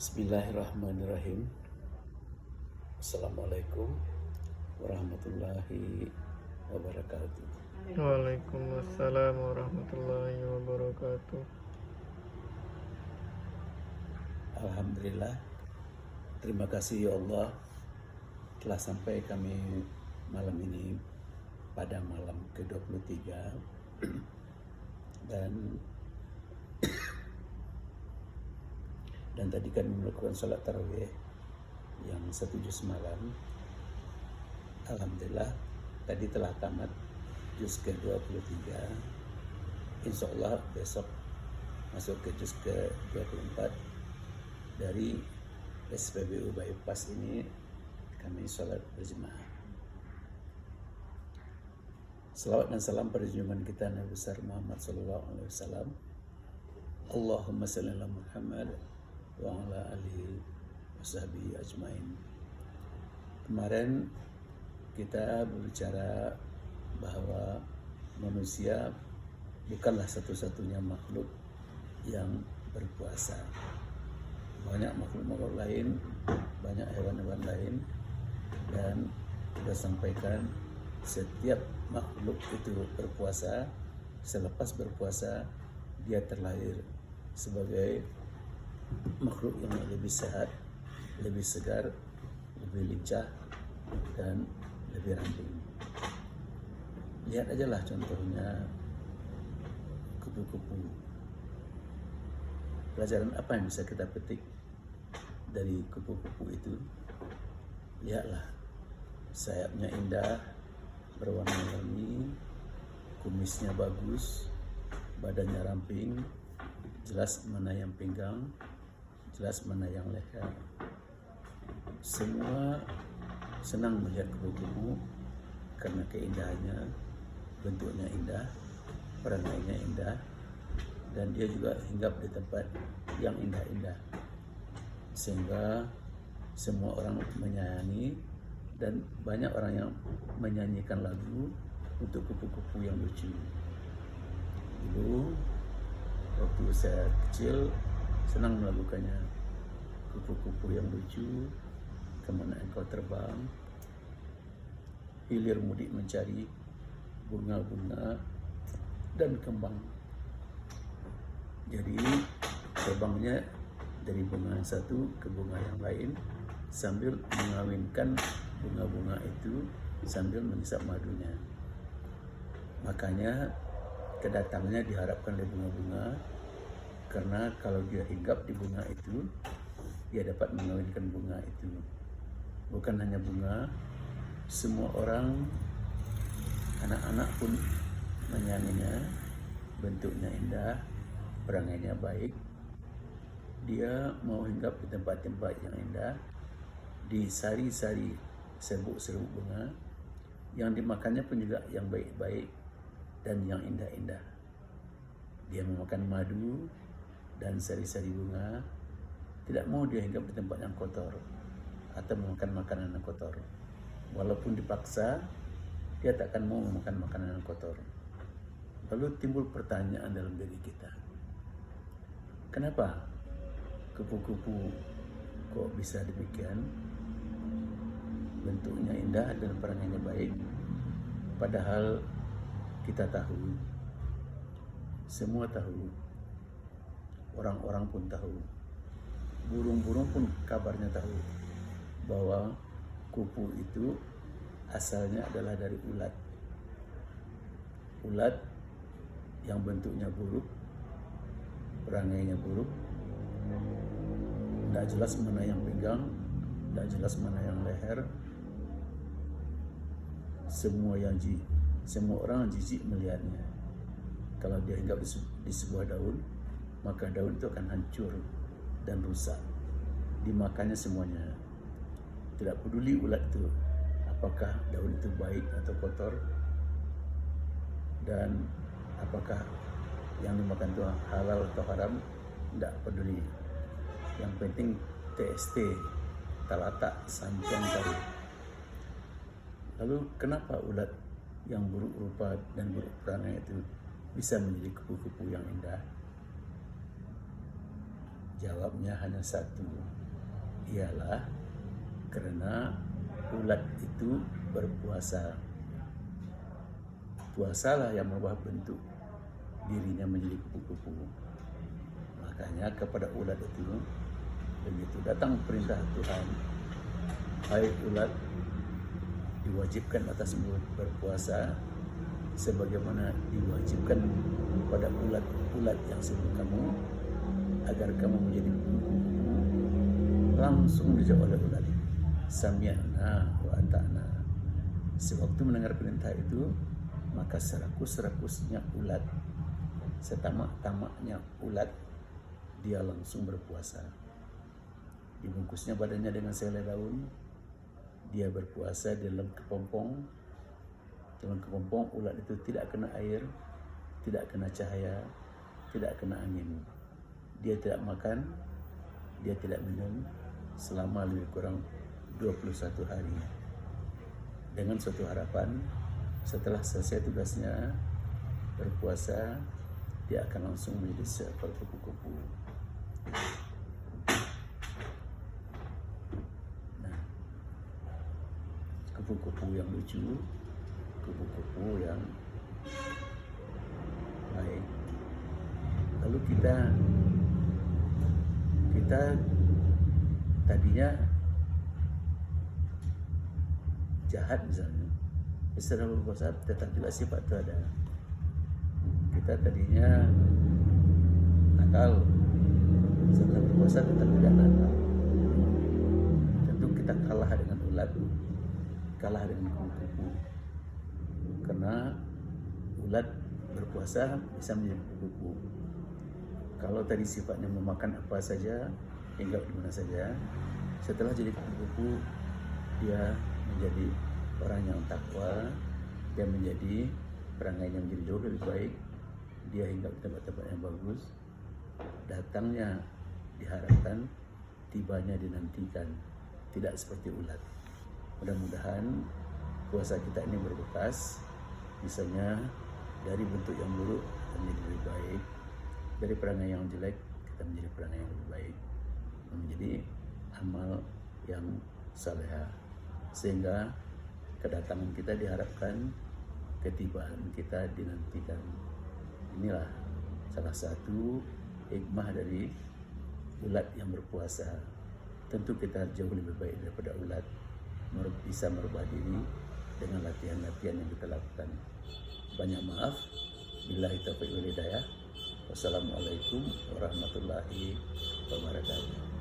Bismillahirrahmanirrahim. Assalamualaikum warahmatullahi wabarakatuh. Waalaikumsalam warahmatullahi wabarakatuh. Alhamdulillah, terima kasih ya Allah telah sampai kami malam ini pada malam ke-23 dan tadi kami melakukan salat tarawih yang 1 juz semalam. Alhamdulillah tadi telah tamat juz ke-23. Insya Allah besok masuk ke juz ke-24. Dari SPBU Bypass ini kami salat berjemaah. Salawat dan salam pada junjungan kita Nabi besar Muhammad SAW. Allahumma salli ala Muhammad wa ala alihi washabihi ajmain. Kemarin kita berbicara bahwa manusia bukanlah satu-satunya makhluk yang berpuasa. Banyak makhluk-makhluk lain, banyak hewan-hewan lain, dan kita sampaikan setiap makhluk itu berpuasa. Selepas berpuasa dia terlahir sebagai makhluk yang lebih sehat, lebih segar, lebih lincah, dan lebih ramping. Lihat aja lah contohnya kupu-kupu. Pelajaran apa yang bisa kita petik dari kupu-kupu itu? Lihatlah, sayapnya indah, berwarna-warni, kumisnya bagus, badannya ramping, jelas mana yang pinggang, jelas mana yang leher. Semua senang melihat kupu-kupu karena keindahannya, bentuknya indah, perangainya indah, dan dia juga hinggap di tempat yang indah-indah, sehingga semua orang menyayangi, dan banyak orang yang menyanyikan lagu untuk kupu-kupu yang lucu. Dulu waktu saya kecil senang melakukannya. Kupu-kupu yang lucu, kemana engkau terbang, hilir mudik mencari bunga-bunga dan kembang. Jadi terbangnya dari bunga yang satu ke bunga yang lain sambil mengawinkan bunga-bunga itu sambil menghisap madunya. Makanya kedatangannya diharapkan oleh bunga-bunga, karena kalau dia hinggap di bunga itu, dia dapat mengawinkan bunga itu. Bukan hanya bunga, semua orang, anak-anak pun menyayanginya. Bentuknya indah, perangainya baik. Dia mau hinggap di tempat-tempat yang indah, di sari-sari serbuk-serbuk bunga, yang dimakannya pun juga yang baik-baik dan yang indah-indah. Dia memakan madu dan sari-sari bunga, tidak mau dia hinggap di tempat yang kotor atau memakan makanan yang kotor. Walaupun dipaksa, dia takkan mau memakan makanan yang kotor. Lalu timbul pertanyaan dalam diri kita, kenapa kupu-kupu kok bisa demikian? Bentuknya indah dan perangainya baik, padahal kita tahu, semua tahu, orang-orang pun tahu, burung-burung pun kabarnya tahu bahwa kupu itu asalnya adalah dari ulat. Ulat yang bentuknya buruk, perangainya buruk, tidak jelas mana yang pinggang, tidak jelas mana yang leher. Semua orang jijik melihatnya. Kalau dia hinggap di sebuah daun, maka daun itu akan hancur dan rusak. Dimakannya semuanya. Tidak peduli ulat itu apakah daun itu baik atau kotor, dan apakah yang dimakan itu halal atau haram, tidak peduli. Yang penting TST, talatak, sancang tahu. Lalu kenapa ulat yang buruk rupa dan buruk perangai itu bisa menjadi kupu-kupu yang indah? Jawabnya hanya satu, ialah karena ulat itu berpuasa. Puasalah yang merubah bentuk dirinya menjadi kupu-kupu. Makanya kepada ulat itu, begitu datang perintah Tuhan, hai ulat, diwajibkan atasmu berpuasa sebagaimana diwajibkan pada ulat-ulat yang sebelum kamu, agar kamu menjadi kupu-kupu. Langsung dijawab oleh ulat, sami'na wa ata'na. Sewaktu mendengar perintah itu, maka serakus-serakusnya ulat, setamak-tamaknya ulat, dia langsung berpuasa. Dibungkusnya badannya dengan selai daun, dia berpuasa di dalam kepompong. Dalam kepompong ulat itu tidak kena air, tidak kena cahaya, tidak kena angin. Dia tidak makan, dia tidak minum selama lebih kurang 21 hari. Dengan suatu harapan, setelah selesai tugasnya berpuasa, dia akan langsung menjadi seekor kupu-kupu. Nah, kupu-kupu yang lucu, kupu-kupu yang baik. Lalu kita tadinya jahat misalnya, setelah berpuasa tetap juga sifat itu ada. Kita tadinya nakal, setelah berpuasa tetap juga nakal. Tentu kita kalah dengan ulat, kalah dengan kupu-kupu, karena ulat berpuasa bisa menjadi kupu-kupu. Kalau tadi sifatnya memakan apa saja, hinggap di mana saja, setelah jadi kupu-kupu dia menjadi orang yang takwa, dia menjadi perangainya menjadi jauh lebih baik, dia hinggap di tempat-tempat yang bagus, datangnya diharapkan, tibanya dinantikan, tidak seperti ulat. Mudah-mudahan puasa kita ini berbekas, misalnya dari bentuk yang buruk menjadi lebih baik, dari perangai yang jelek kita menjadi perangai yang lebih baik, menjadi amal yang salehah, sehingga kedatangan kita diharapkan, ketibaan kita dinantikan. Inilah salah satu hikmah dari ulat yang berpuasa. Tentu kita jauh lebih baik daripada ulat, bisa merubah diri dengan latihan-latihan yang kita lakukan. Banyak maaf. Billahi taufiq wal hidayah. Wassalamualaikum warahmatullahi wabarakatuh.